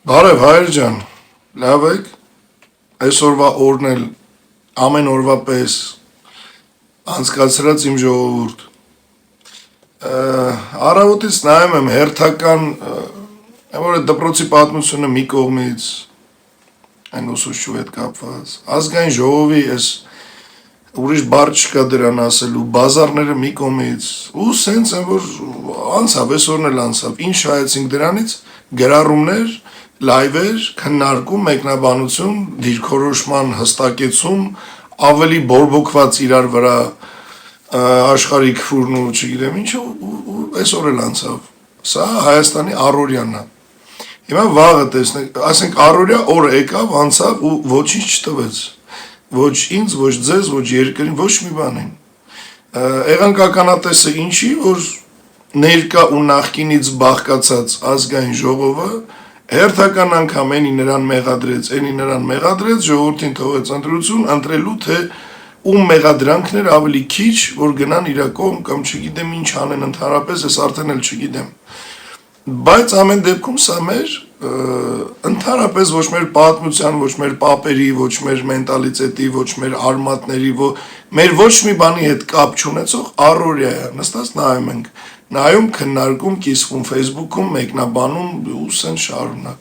Բարև հայր ջան, լավ եք, այսօրվա օրն էլ ամեն օրվա պես անցկացրած իմ ժողովուրդ, առավոտից նայում եմ հերթական, որ այդ դպրոցի պատմությունը մի կողմից, այն ուսուցչու հետ կապված, ազգային ժողովի այս ուրիշ բառ չկա դրան ասելու, բազարները մի կողմից, ու սենց են որ անցավ, այսօրն էլ անցավ, ինչ շահեցինք դրանից, գրառումներ, լայվեր, քննարկում, մեկնաբանություն, դիրքորոշման հստակեցում, ավելի բորբոքված իրար վրա աշխարհիկ ֆուրն ու չգիտեմ ինչ, ու այսօր էլ անցավ, սա Հայաստանի առօրյանն է, հիմա վաղը տեսնենք, ասենք առօրյա օրը եկավ, անցավ ու ոչինչ չտվեց, ոչ ինձ, ոչ ձեզ, ոչ երկրին, ոչ մի բանին, եղանք ականատեսը ինչի, որ ներկա ու նախկինից բաղկացած ազգային ժողովը հերթական անգամ էնի նրան մեղադրեց, ժողովրդին թողեց ընտրություն, ընտրելու թե ում մեղադրանքներ ավելի քիչ, որ գնան իրա կողմ կամ չգիտեմ ինչ անեն ընդհանրապես, ես արդեն էլ չգիտեմ։ Բայց ամեն դեպքում սա մեր ընդհանրապես ոչ մեր պատմության, ոչ մեր պապերի, ոչ մեր մենտալիտետի, ոչ մեր արմատների, մեր ոչ մի բանի հետ կապ չունեցող առօրյա է, նստած նայում ենք, նայում, քննարկում, կիսվում Facebook-ում, մեկնաբանում ու սեն շարունակ։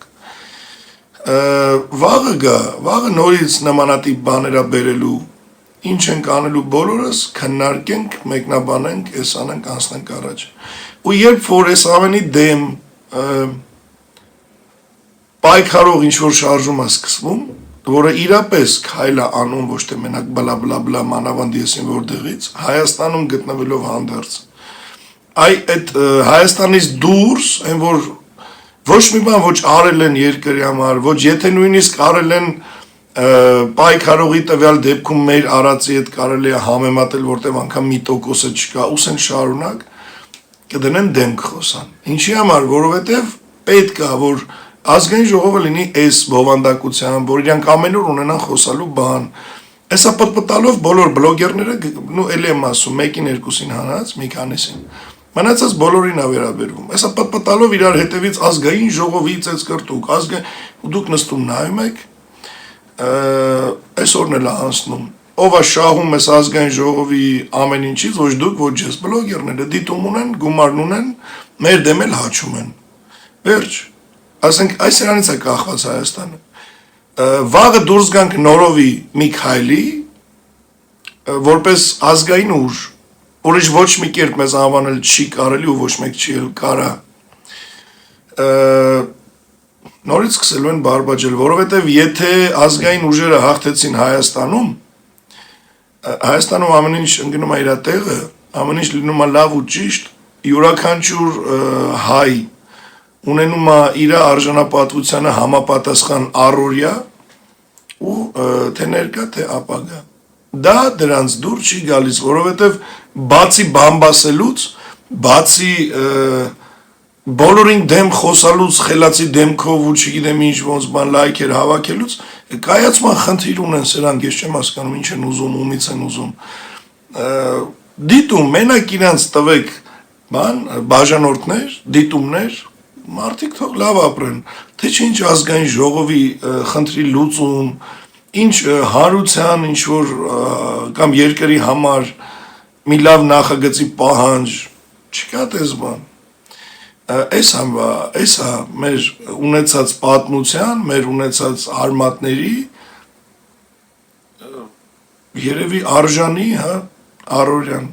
Վաղը գա, վաղը նորից նմանատիպ բաներա բերելու, ինչ ենք անելու բոլորս, քննարկենք, մեկնաբանենք, ես անենք, անցնենք առաջ։ Ու երբ որ ես ամենի դեմ պայքարող ինչ-որ շարժում է սկսվում, որը իրապես քայլ է անում, ոչ թե մենակ բլա մանավանդ եսին որտեղից, Հայաստանում գտնվելով հանդերձ։ Այդ Հայաստանից դուրս, այն որ ոչ մի բան ոչ արել են երկրի համար, ոչ եթե նույնիսկ արել են պայքարողի տվյալ դեպքում մեր արածի հետ կարելի է համեմատել, որտեղ անգամ մի տոկոսը չկա, ուսեն շարունակ, կդնեն դեմք խոսան։ Ինչի համար, որովհետև պետք է, որ ազգային ժողովը լինի այս բովանդակությամբ, որ իրանք ամեն օր ունենան խոսալու բան։ Այսա պտպտալով բոլոր բլոգերները, էլի եմ ասում, մեկին երկուսին հանած, մի քանիսին, մնացած բոլորին է վերաբերվում։ Այսա պտպտալով իրար հետևից ազգային ժողովի ծեծ կրտուկ, ու դուք նստում նայում եք, այսօրն էլ է անցնում, ով է շահում ես ազգային ժողովի ամեն ինչից, ոչ դուք, ոչ ես, բլոգերները դիտում ունեն, գումարն ունեն, մեր դեմ էլ հաչում են։ Վերջ, ասենք այս իրանից է կախված Հայաստանը։ Վաղը դուրս գանք նորովի մի քայլի, որպես ազգային ուժ, ուրիշ ոչ մի կերպ մեզ անվանել չի կարելի ու ոչ մեկ չի էլ կարա։ Նորից սկսելու են բարբաջել, որովհետև եթե ազգային ուժերը հաղթեցին Հայաստանում ամեն ինչ ընկնում է իր տեղը, ամեն ինչ լինում է լավ ու ճիշտ, յուրաքանչյուր հայ ունենում է իր արժանապատվությանը համապատասխան առօրյա ու թե ներկա, թե ապագա։ Դա դրանց դուր չի գալիս, որովհետև բացի բամբասելուց, բացի բոլորին դեմ խոսալուց, խելացի դեմքով ու չգիտեմ ինչ ոնց բան լայքեր հավաքելուց, կայացման խնդիր ունեն սրանք, ես չեմ հասկանում ինչ են ուզում, ումից են ուզում։ Դիտում, մենակ իրանց տվեք բաժանորդներ, դիտումներ, մարդիկ թող լավ ապրեն, թե ինչ ազգային ժողովի խնդրի լուծում, ինչ հարության, ինչ որ կամ երկրի համար մի լավ նախագծի պահանջ, չկա տես բան։ Այս մեր ունեցած պատմության, մեր ունեցած արմատների երևի արժանի, առօրյան։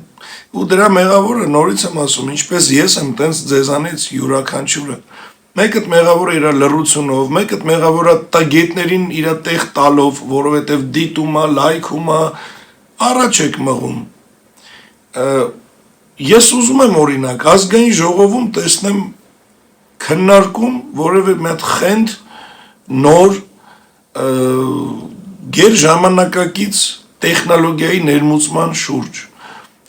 Ու դրա մեղավորը նորից եմ ասում, ինչպես ես եմ տենց ձեզանից յուրաքանչյուրը։ Մեկը մեղավորը իր լռությունով, մեկը մեղավորը տագետներին իր տեղ տալով, որովհետև դիտում է, լայքում է, առաջ եք մղում։ Ես ուզում եմ օրինակ ազգային ժողովում տեսնեմ քննարկում որևէ մի հատ խենթ նոր գերժամանակակից տեխնոլոգիայի ներմուծման շուրջ,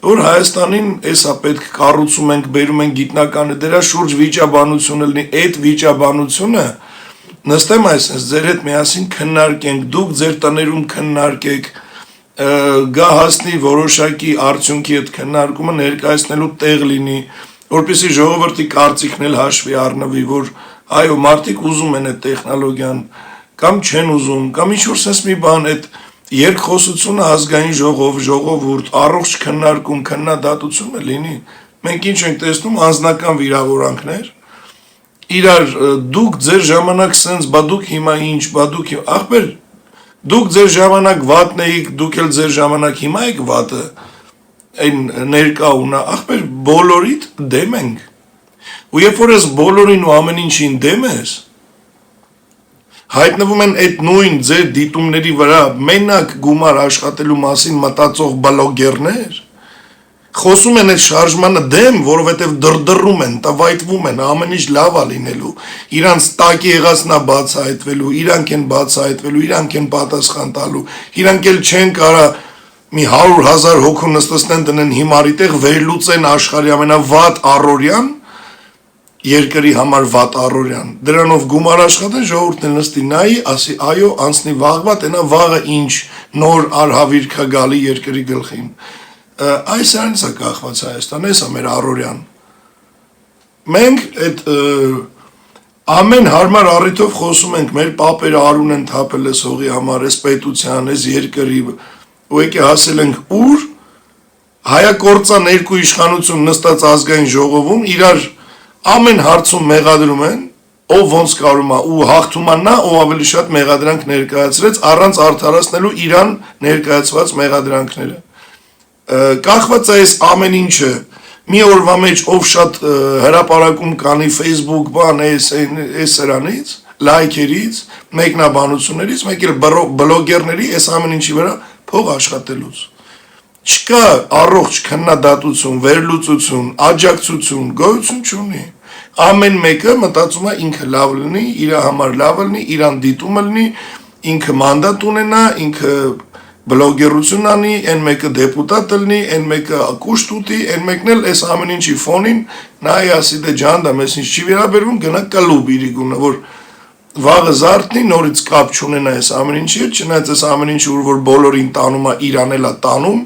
որ Հայաստանին էսա պետք կառուցում ենք, բերում ենք գիտնականը, դրա շուրջ վիճաբանությունը լինի, այդ վիճաբանությունը նստեմ այսպես ձեր հետ միասին քննարկենք, դուք ձեր տներում քննարկեք, գա հասնի որոշակի արդյունքի հետ քննարկումը ներկայացնելու տեղ լինի, որպեսզի ժողովրդի կարծիքն էլ հաշվի առնվի, որ այո, մարդիկ ուզում են այդ տեխնոլոգիան, կամ չեն ուզում, կամ ինչ-որ sense մի բան, այդ երկխոսությունը ազգային ժողով, ժողովուրդ, առողջ քննարկում, քննադատությունը լինի։ Մենք ինչ ենք տեսնում, անձնական վիրավորանքներ, իրար դուք ձեր ժամանակ sense, բա դուք հիմա ինչ, բա դուք ախպեր, դուք ձեր ժամանակ վատն էիք, դուք էլ ձեր ժամանակ հիմա եք վատը, այն ներկա ունա, ախպեր բոլորիդ դեմ ենք։ Ու երբ որ ես բոլորին ու ամեն ինչին դեմ ես, հայտնվում են այդ նույն ձեր դիտումների վրա մենակ գումար աշխատելու մասին մտածող բլոգերներ, խոսում են այդ շարժմանը դեմ, որովհետև դրդռում են, տվայտվում են, ամեն ինչ լավ է լինելու, իրանց տակի եղածնա բացահայտվելու, իրանք են բացահայտվելու, իրանք են պատասխան տալու, իրանք էլ չեն կարա մի 100,000 հոգու նստեցնեն դնեն հիմարի տեղ վերլուծեն աշխարհի ամենավատ առօրյան, երկրի համար վատ առօրյան, դրանով գումար աշխատեն, ժողովուրդն նստի նայի, ասի այո, անցնի վաղվա, տենա վաղը ինչ նոր արհավիրք է գալի երկրի գլխին։ Այս այնց է կախված Հայաստան, այս է մեր առօրյան։ Մենք այդ ամեն հարմար առիթով խոսում ենք, մեր պապերը արուն են թափել այս հողի համար, այս պետության, այս երկրի, ու եկե հասել ենք ուր, հայակործան երկու իշխանություն նստած ազգային ժողովում, իրար ամեն հարցում մեղադրում են, ով ոնց կարում է, ու հաղթում է նա, ով ավելի շատ մեղադրանք ներկայացրեց, առանց արդարացնելու իրան ներկայացված մեղադրանքները։ Կախված է այս ամեն ինչը, մի օրվա մեջ ով շատ հրապարակում կանի Facebook բան, այս սրանից, լայքերից, մեկնաբանություններից, մեկ էլ բլոգերների այս ամեն ինչի վրա փող աշխատելուց։ Չկա առողջ քննադատություն, վերլուծություն, աջակցություն, գոյություն չունի։ Ամեն մեկը մտածում է ինքը լավ լինի, իր համար լավ լինի, իրան դիտումը լինի, ինքը մանդատ ունենա, ինքը բլոգերություն անի, այն մեկը դեպուտատ լինի, այն մեկը կուշտ ուտի, այն մեկն էլ այս ամեն ինչի ֆոնին նայ ասի դե ջան, դա մեզ ինչ չի վերաբերվում, գնա կլուբ իրի գունը, որ վաղը զարթնի, նորից կապ չունենա այս ամեն ինչի հետ, չնայած այս ամեն ինչը ուր որ բոլորին տանում է, իրան էլ է տանում,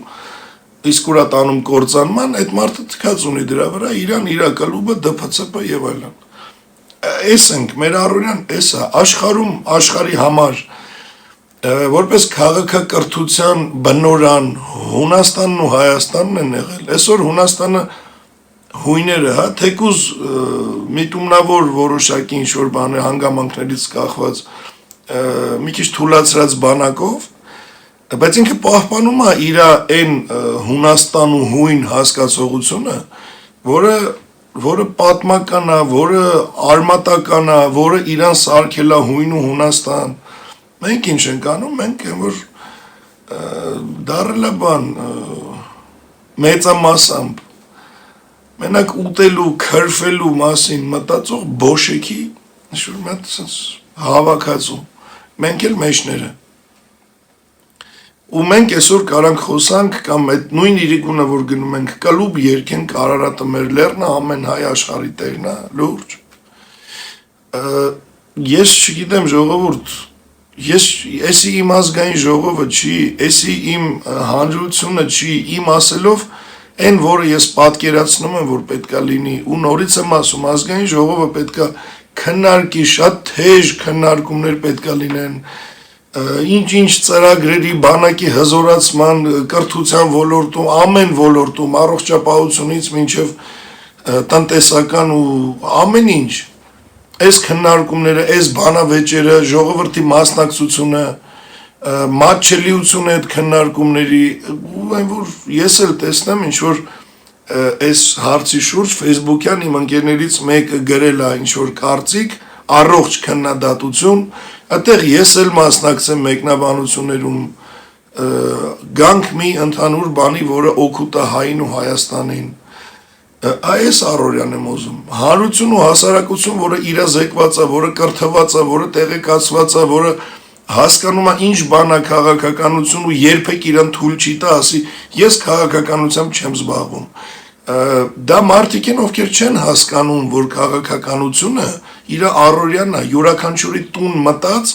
իսկ ուրա տանում կործանման, այդ մարդը թքած ունի դրա վրա, իրան իրա կլուբը, դփցփ եւ այլն։ Էս ենք, մեր առօրյան էս է, աշխարհում, աշխարհի համար, որպես քաղաքակրթության բնորան Հունաստանն ու Հայաստանն են եղել։ Այսօր Հունաստանը հույները, հա, թեկուզ միտումնավոր որոշակի ինչ-որ բան է հանգամանքներից կախված, մի քիչ թուլացրած բանակով, բայց ինքը պահպանում է իր այն Հունաստան ու հույն հասկացողությունը, որը պատմական է, որը արմատական է, որը իրան սարքել է հույն ու Հունաստան։ Մենք ինչ ենք անում, մենք են որ դարել է բան մեծամասամբ մենակ ուտելու, քրֆելու մասին մտածող բոշեքի ինչ-որ մեծ հավաքածու, մենք էլ մեջները։ Ու մենք այսօր կարանք խոսանք կամ այդ նույն իրիկունը, որ գնում ենք կլուբ երկենք Արարատը մեր լեռնը, ամեն հայ աշխարհի տերն է, լուրջ։ Ես չգիտեմ ժողովուրդ, էսի իմ ազգային ժողովը չի, էսի իմ հանրությունը չի, իմ ասելով այն, որը ես պատկերացնում եմ, որ պետքա լինի, ու նորից եմ ասում, ազգային ժողովը պետքա քննարկի, շատ թեժ քննարկումներ պետքա լինեն, ինչ-ինչ ծրագրերի, բանակի հզորացման, կրթության ոլորտում, ամեն ոլորտում, առողջապահությունից մինչև տնտեսական ու ամեն ինչ, այս քննարկումները, այս բանավեճերը, ժողովրդի մասնակցությունը, մատչելիությունը այդ քննարկումների, այն որ ես էլ տեսնեմ ինչ-որ այս հարցի շուրջ Facebook-յան իմ ընկերներից մեկը գրել է ինչ-որ կարծիք, առողջ քննադատություն, այդտեղ ես էլ մասնակցեմ մեկնաբանություններում, գանք մի ընդհանուր բանի, որը օգուտ է հային ու Հայաստանին, այս առօրյան եմ ուզում, հանրություն ու հասարակություն, որը իրազեկված է, որը կրթված է, որը տեղեկացված է, որը հասկանում է ինչ բան է քաղաքականություն ու երբեք իրան թույլ չի տա, ասի ես քաղաքականությամբ չեմ զբաղվում։ Դա մարդիկ են, ովքեր չեն հասկանում, որ քաղաքականությունը իր առօրյանն է, յուրաքանչյուրի տուն մտած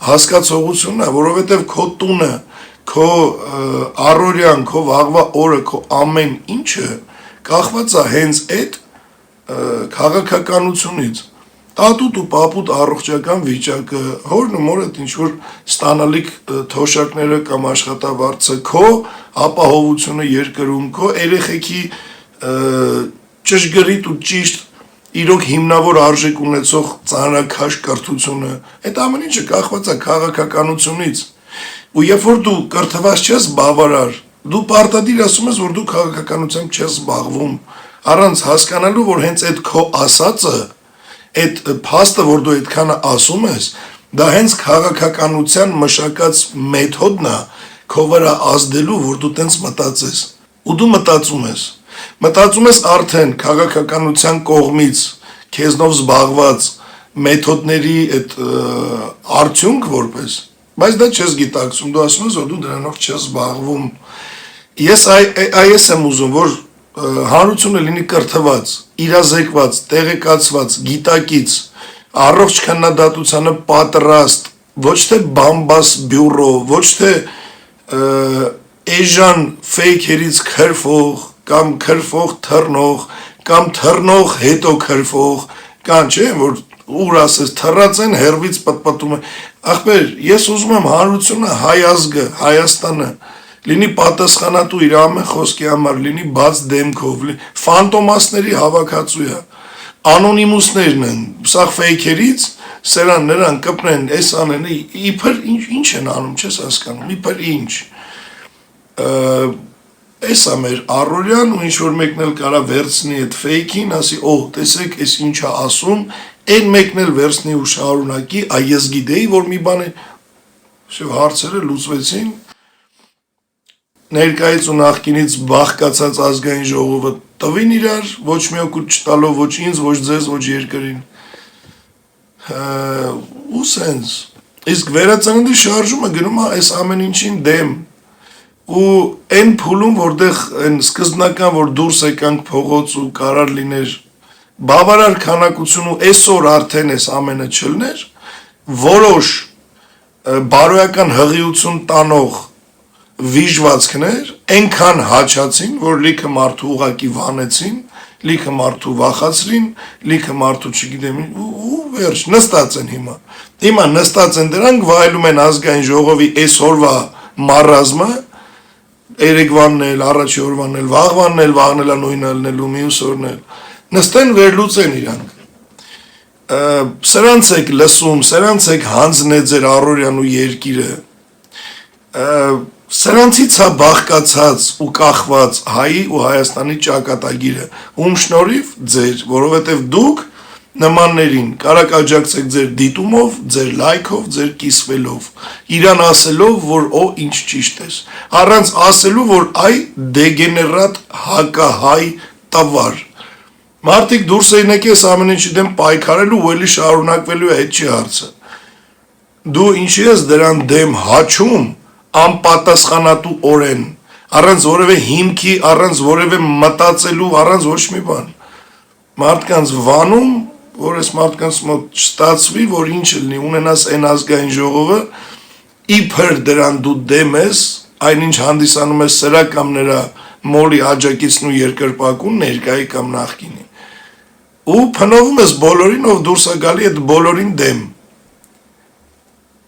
հասկացողությունն է, որովհետև քո տունը, քո առօրյան, քո վաղվա օրը, քո ամեն ինչը կախված է հենց այդ քաղաքականությունից։ տատուտ ու պապուտ առողջական վիճակը, հորն ու մորդ ինչ որ ստանալիք թոշակները կամ աշխատավարձը, քո ապահովությունը երկրում, քո երեխեքի ճշգրիտ ու ճիշտ իրոք հիմնավոր արժեք ունեցող ծանրաքաշ կրթությունը, այդ ամեն ինչը կախված է քաղաքականությունից։ Ու երբ որ դու կրթված չես բավարար, դու պարտադիր ասում ես, որ դու քաղաքականությամբ չես զբաղվում, առանց հասկանալու, որ հենց այդ քո ասածը, այդ փաստը, որ դու այդքանը ասում ես, դա հենց քաղաքականության մշակած մեթոդն է քո վրա ազդելու, որ դու տենց մտածես։ Ու դու մտածում ես արդեն քաղաքականության կողմից քեզնով զբաղված մեթոդների այդ արդյունք որպես, բայց դա չես գիտակցում, դու ասում ես, որ դու դրանով չես զբաղվում։ Ես այս եմ ուզում, որ հանրությունը լինի կրթված, իրազեկված, տեղեկացված, գիտակից, առողջ քննադատությանը պատրաստ, ոչ թե բամբաս բյուրո, ոչ թե էժան ֆեյքերից քրֆող, կամ քրֆող թռնող, կամ թռնող հետո քրֆող, կան չէ, որ ուր ասես թռած են, հերվից պտպտում են։ Ախպեր, ես ուզում եմ հանրությունը, հայ ազգը, Հայաստանը լինի պատասխանատու իր ամեն խոսքի համար, լինի բաց դեմքով, ֆանտոմասների հավաքածու է, անոնիմուսներն են, սա ֆեյքերից, սերան նրան կպնեն, այս անեն, իբր ինչ են անում, չես հասկանում, իբր ինչ, այս է մեր առօրյան ու ինչ-որ մեկն էլ կարա վերցնի այդ ֆեյքին, ասի, տեսեք, այս ինչ է ասում, այն մեկն էլ վերցնի ու շարունակի, ես գիտեի, որ մի բան է, հարցերը լուծվեցին, ներկայից ու նախկինից բաղկացած ազգային ժողովը տվին իրար, ոչ մի օգուտ չտալով, ոչ ինձ, ոչ ձեզ, ոչ երկրին, ու սենց, իսկ վերածննդի շարժումը գնում է այս ամեն ինչին դեմ, ու այն փուլում, որտեղ այն սկզբնական, որ դուրս եկանք փողոց ու կարար լիներ բավարար քանակություն ու այսօր արդեն այս ամենը չլներ, որոշ բարոյական հղիություն տանող վիժվածքներ այնքան հաչացին, որ լիքը մարդու ուղակի վանեցին, լիքը մարդու վախացրին, լիքը մարդու չգիտեմ, ու վերջ, նստած են հիմա նստած են դրանք, վայելում են ազգային ժողովի այսօրվա մարազմը, երեկվանն էլ, առաջի օրվան էլ, վաղվանն էլ, վաղն էլ նույնը լնելու, մյուս օրն էլ, նստեն վերլուծեն իրանք, սրանց եք լսում, սրանց եք հանձնել ձեր առօրյան ու երկիրը, սրանցից է բաղկացած ու կախված հայի ու Հայաստանի ճակատագիրը, ում շնորհիվ ձեր, որովհետև դուք նմաններին կարաք աջակցեք ձեր դիտումով, ձեր լայքով, ձեր կիսվելով, իրան ասելով, որ ինչ ճիշտ ես, առանց ասելու, որ դեգեներատ հակահայ տվար, մարդիկ դուրս եկեք ես ամեն ինչի դեմ պայքարելու ու էլի շարունակվելու է, այդ չի հարցը, դու ինչի ես դրան դեմ հաչում, անպատասխանատու օրեն, առանց որևէ հիմքի, առանց որևէ մտածելու, առանց ոչ մի բան, մարդկանց վանում, որ այս մարդկանց մոտ չստացվի, որ ինչ լինի, ունենաս այն ազգային ժողովը, իբր դրան դու դեմ ես, այնինչ հանդիսանում ես սրա կամ նրա մոլի աջակիցն ու երկրպագուն ներկայի կամ նախկինի, ու փնովում ես բոլորին, ով դուրս է գալի այդ բոլորին դեմ,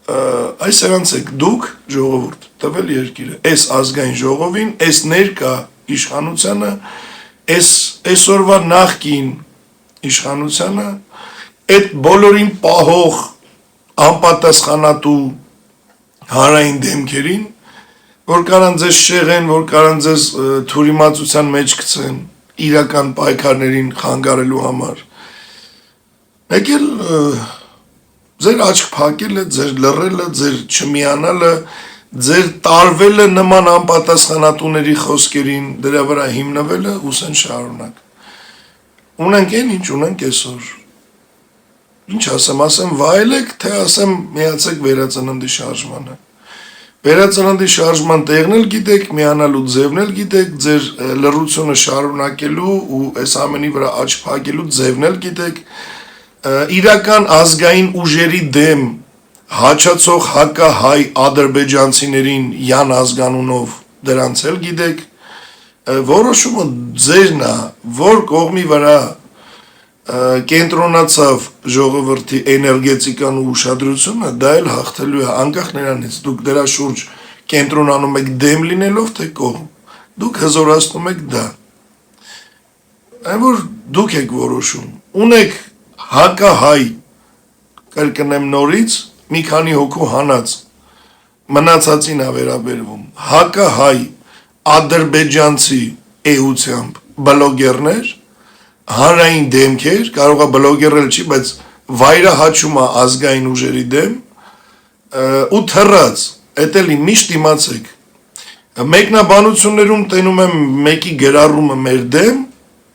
այս սրանց եք դուք ժողովուրդ, տվել երկիրը, այս ազգային ժողովին, այս ներկա իշխանությանը, այսօրվա նախկին իշխանությանը, այդ բոլորին պահող անպատասխանատու հանրային դեմքերին, որ կարան ձեզ շեղեն, որ կարան ձեզ թուրիմացության մեջ գցեն, իրական պայքարներին խանգարելու համար, մեկ էլ ձեր աչք փակելը, ձեր լռելը, ձեր չմիանալը, ձեր տարվելը նման անպատասխանատուների խոսքերին, դրա վրա հիմնվելը ուսեն շարունակ։ Ունենք այն ինչ ունենք այսօր։ Ինչ ասեմ վայելեք, թե ասեմ միացեք վերածննդի շարժմանը։ Վերածննդի շարժման տեղն էլ գիտեք, միանալու ձևն էլ գիտեք, ձեր լռությունը շարունակելու ու այս ամենի վրա աչք փակելու ձևն էլ գիտեք, իրական ազգային ուժերի դեմ հաչացող հակահայ ադրբեջանցիներին յան ազգանունով դրանց էլ գիտեք, որոշումը ձերն է, որ կողմի վրա կենտրոնացավ ժողովրդի էներգետիկան ու ուշադրությունը, դա էլ հաղթելու է անկախ նրանից դուք դրա շուրջ կենտրոնանում եք դեմ լինելով թե կողմ, դուք հզորացնում եք դա, այն որ դուք եք որոշում, ունեք հակահայ, կրկնեմ նորից, մի քանի հոգու հանած, մնացածին ավերաբերվում, հակահայ ադրբեջանցի էությամբ բլոգերներ, հանրային դեմքեր, կարող է բլոգերել չի, բայց վայրահաչում է ազգային ուժերի դեմ, ու թռած, էտելի միշտ իմացեք, մեկնաբանություններում տենում եմ մեկի գրառումը մեր դեմ,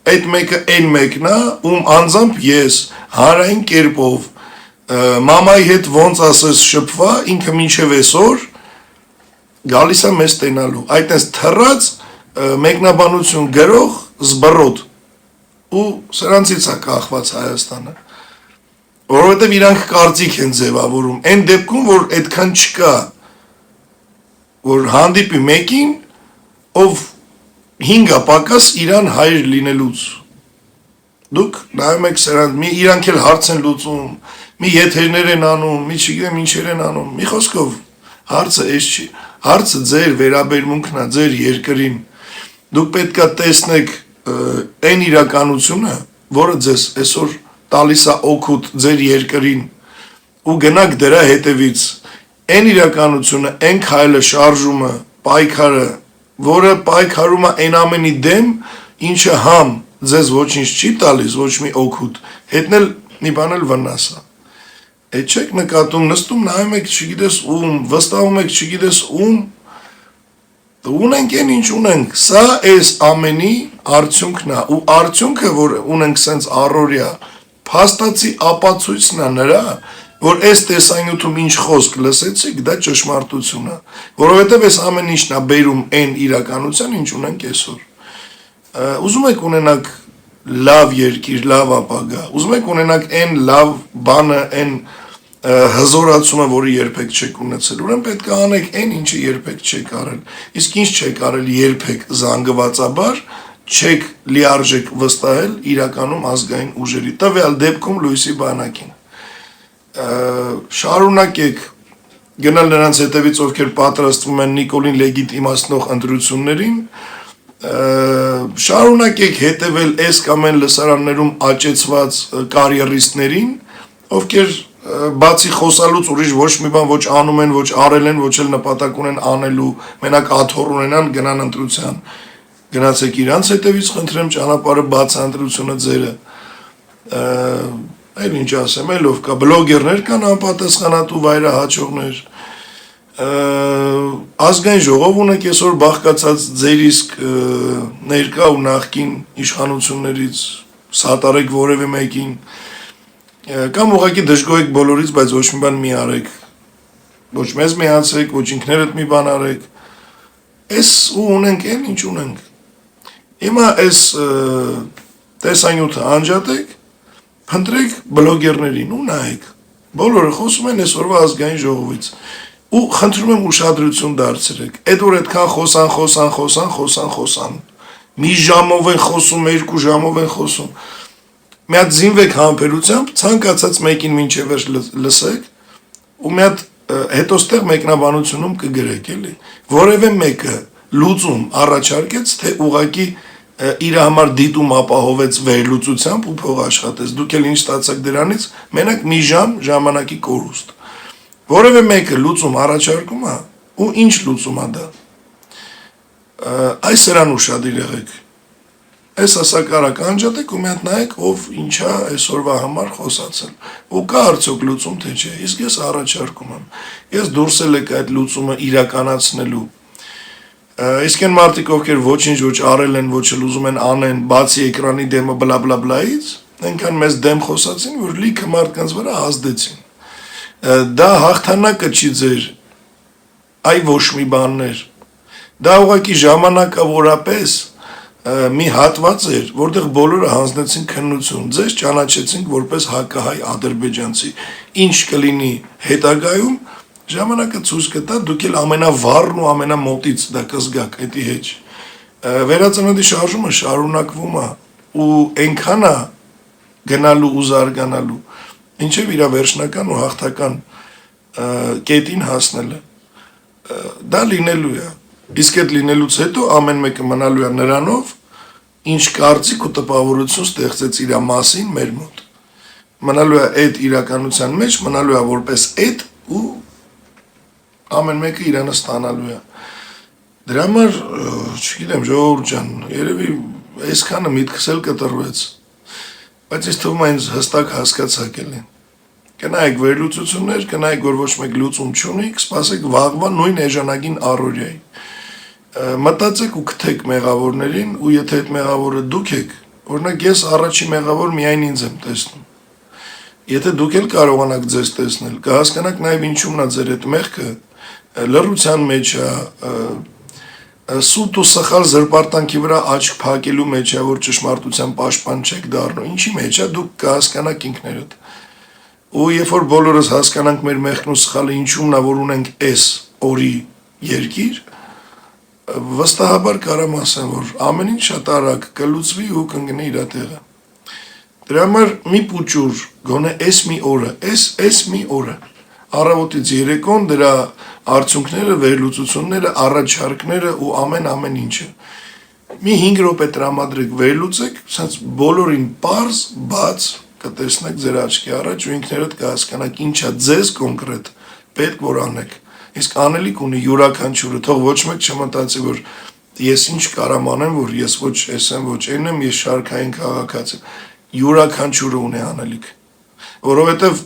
այդ մեկը այն մեկն է, ում անձամբ ես հանրային կերպով, մամայի հետ ոնց ասես շփվա, ինքը մինչև այսօր գալիս է մեզ տենալու, այդ այս թռած մեկնաբանություն գրող զբռոտ ու սրանցից է կախված Հայաստանը, որովհետև իրանք կարծիք են ձևավորում, այն դեպքում, որ այդքան չկա, որ հանդիպի մեկին, ով 5 պակաս իրան հայր լինելուց, դուք նայում եք սրանց, մի իրանք էլ հարց են լուծում, մի եթերներ են անում, մի չգիտեմ ինչեր են անում, մի խոսքով հարցը այս չի, հարցը ձեր վերաբերմունքն է, ձեր երկրին, դուք պետք է տեսնեք այն իրականությունը, որը ձեզ այսօր տալիս է օգուտ ձեր երկրին ու գնաք դրա հետևից, այն իրականությունը, այն քայլը, շարժումը, պայքարը, որը պայքարում է այն ամենի դեմ, ինչը համ ձեզ ոչինչ չի տալիս, ոչ մի օգուտ, հետն էլ մի բան էլ վնաս է։ Այդ չեք նկատում, նստում նայում եք չգիտես ում, վստահում եք չգիտես ում, ունենք այն ինչ ունենք, սա այս ամենի արդյունքն է, ու արդյունքը, որ ունենք սենց առօրյա, փաստացի ապացույցն է նրա, որ այս տեսանյութում ինչ խոսք լսեցիք, դա ճշմարտություն է, որովհետև այս ամեն ինչն է բերում այն իրականության, ինչ ունենք այսօր։ Ուզում եք ունենաք լավ երկիր, լավ ապագա, ուզում եք ունենաք այն լավ բանը, այն հզորացումը, որը երբեք չեք ունեցել, ուրեմն պետք է անեք այն, ինչը երբեք չեք արել, իսկ ինչ չեք արել երբեք զանգվածաբար, չեք լիարժեք վստահել իրականում ազգային ուժերի, տվյալ դեպքում Լույսի բանակին։ Շարունակեք գնալ նրանց հետևից, ովքեր պատրաստվում են Նիկոլին լեգիտիմացնող ընտրություններին, շարունակեք հետևել այս կամ այն լսարաններում աճեցված կարիերիստներին, ովքեր բացի խոսալուց ուրիշ ոչ մի բան ոչ անում են, ոչ արել են, ոչ էլ նպատակ ունեն անելու, մենակ աթոռ ունենան գնան ընտրության։ Գնացեք իրանց հետևից, խնդրեմ, ճանապարհը բաց է, ընտրությունը ձերը։ Այլ ինչ ասեմ, այլով կա, բլոգերներ կան անպատասխանատու վայրահաչողներ, ազգային ժողով ունեք այսօր բաղկացած ձեր իսկ ներկա ու նախկին իշխանություններից, սատարեք որևէ մեկին, կամ ուղղակի դժգոհեք բոլորից, բայց ոչ մի բան մի արեք, ոչ մեզ միացեք, ոչ ինքներդ մի բան արեք, այս ու ունենք այն, ինչ ունենք։ Հիմա այս տեսանյութը անջատեք, փնտրեք բլոգերներին ու նայեք, բոլորը խոսում են այսօրվա ազգային ժողովից, ու խնդրում եմ ուշադրություն դարձրեք, այդ որ այդքան խոսան, մի ժամով են խոսում, 2 ժամով են խոսում, մի հատ զինվեք համբերությամբ, ցանկացած մեկին մինչև վերջ լսեք, ու մի հատ հետո ստեղ մեկնաբանությունում կգրեք, էլի, որևէ մեկը լուծում առաջարկեց, թե ուղղակի իր համար դիտում ապահովեց վերլուծությամբ ու փող աշխատեց, դուք էլ ինչ ստացաք դրանից, մենակ մի ժամանակի կորուստ, որևէ մեկը լուծում առաջարկում է, ու ինչ լուծում է դա, այս սրան ուշադիր եղեք, այս ասակարակ անջատեք ու մի հատ նայեք, ով ինչա այսօրվա համար խոսացել, ու կա արդյոք լուծում թե չէ, իսկ ես առաջարկում եմ, ես դուրսել եք այդ լուծումը իրականացնելու, իսկ են մարդիկ, ովքեր ոչինչ ոչ արել են, ոչ էլ ուզում են անեն, բացի էկրանի դեմը բլա, այնքան մեզ դեմ խոսացին, որ լիքը մարդկանց վրա ազդեցին, դա հաղթանակը չի ձեր, այ ոչ մի բաններ, դա ուղղակի ժամանակավորապես մի հատված էր, որտեղ բոլորը հանձնեցին քննություն, ձեզ ճանաչեցինք որպես հակահայ ադրբեջանցի, ինչ կլինի հետագայում, ժամանակը ցույց կտա, դուք էլ ամենավառն ու ամենամոտից դա կզգաք, էդի հետ։ Վերածննդի շարժումը շարունակվում է ու այնքան է գնալու ու զարգանալու, ինչև իր վերջնական ու հաղթական կետին հասնելը, դա լինելու է, իսկ այդ լինելուց հետո ամեն մեկը մնալու է նրանով, ինչ կարծիք ու տպավորություն ստեղծեց իր մասին մեր մոտ, մնալու է այդ իրականության մեջ, մնալու է որպես այդ ու ամեն մեկը իրանը ստանալու է, դրա համար, չգիտեմ, ժողովուրդ ջան, երևի այսքանը միտքս էլ կտրվեց, բայց ես թվում է ինձ հստակ հասկացակ էլ են, կնայեք վերլուծություններ, կնայեք, որ ոչ մեկ լուծում չունի, սպասեք վաղվա նույն էժանագին առօրյայի, մտածեք ու գթեք մեղավորներին ու եթե այդ մեղավորը դուք եք, օրինակ ես առաջի մեղավոր միայն ինձ եմ տեսնում, եթե դուք էլ կարողանաք ձեզ տեսնել, կհասկանաք նաև ինչումն է ձեր այդ մեղքը, լռության մեջ է, սուտ ու սխալ զրպարտանքի վրա աչք փակելու մեջ է, որ ճշմարտության պաշտպան չեք դառնում, ինչի մեջ է, դուք կհասկանաք ինքներդ, ու երբ որ բոլորս հասկանանք մեր մեղքն ու սխալը ինչումն է, որ ունենք այս օրի երկիր, վստահաբար կարամ ասեմ, որ ամեն ինչ շատ արագ կլուծվի ու կընկնի իր տեղը։ Դրա համար մի փուճուր, գոնե այս մի օրը, այս մի օրը, առավոտից երեկոն դրա արդյունքները, վերլուծությունները, առաջարկները ու ամեն ինչը։ Մի 5 րոպե տրամադրեք, վերլուծեք, ասած բոլորին պարզ, բաց կտեսնեք ձեր աչքի առաջ ու ինքներդ կհասկանաք ինչա ձեզ կոնկրետ պետք որ անեք։ Իսկ անելիք ունի յուրաքանչյուրը, թող ոչ մեկ չմտածի, որ ես ինչ կարամ անեմ, որ ես ոչ ես եմ, ոչ այն եմ, ես շարքային քաղաքացի եմ։ Յուրաքանչյուրը ունի անելիք, որովհետև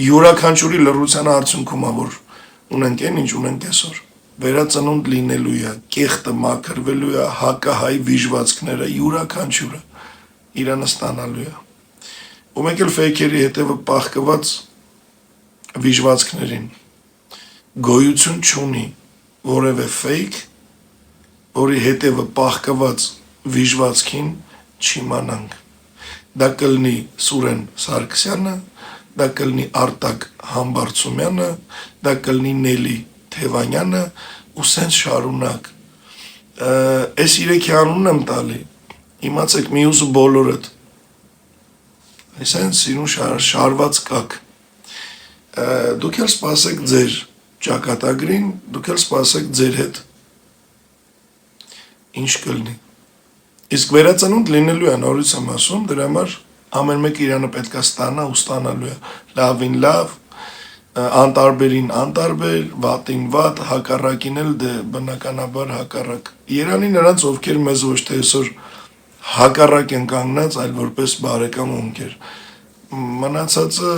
յուրաքանչյուրի լռության արդյունքում է, որ ունենք այն, ինչ ունենք այսօր։ Վերածնունդ լինելու է, կեղտը մաքրվելու է, հակահայ վիժվածքները, յուրաքանչյուրը իրանը ստանալու է։ Ու մեկ էլ ֆեյքերի հետևը պահկված վիժվածքներին գոյություն չունի որևէ ֆեյք, որի հետևը պահկված վիժվածքին չիմանանք։ Դա կլինի Սուրեն Սարգսյանը, դա կլինի Արտակ Համբարձումյանը, դա կլինի Նելի Թևանյանը ու սենց շարունակ։ Այս երեքի անունն եմ տալի, իմացեք միուսը բոլորդ, այսենց սիրուն շարված կակ, դուք էլ սպասեք ձեր ճակատագրին, դուք էլ սպասեք ձեր հետ, ինչ կլինի։ Իսկ վերածնունդ լինելու է, նորից եմ ասում, դրա համար ամեն մեկ իրանը պետք է ստանա ու ստանալու է, լավին լավ, անտարբերին անտարբեր, վատին վատ, հակառակին էլ դե բնականաբար հակառակ։ Երանի նրանց, ովքեր մեզ ոչ թե այսօր հակառակ են կանգնած, այլ որպես բարեկամ ու ընկեր։ Մնացածը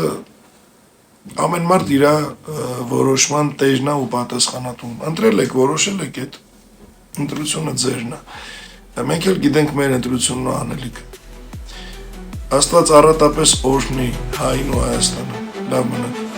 ամեն մարդ իր որոշման տերն է ու պատասխանատուն։ Ընտրել եք, որոշել եք այդ ընտրությունը ձերն է։ Մենք էլ գիտենք մեր ընտրությունն ու անելիքը։ Աստված առատապես օրհնի հային ու Հայաստանը։ Լավ մնաք։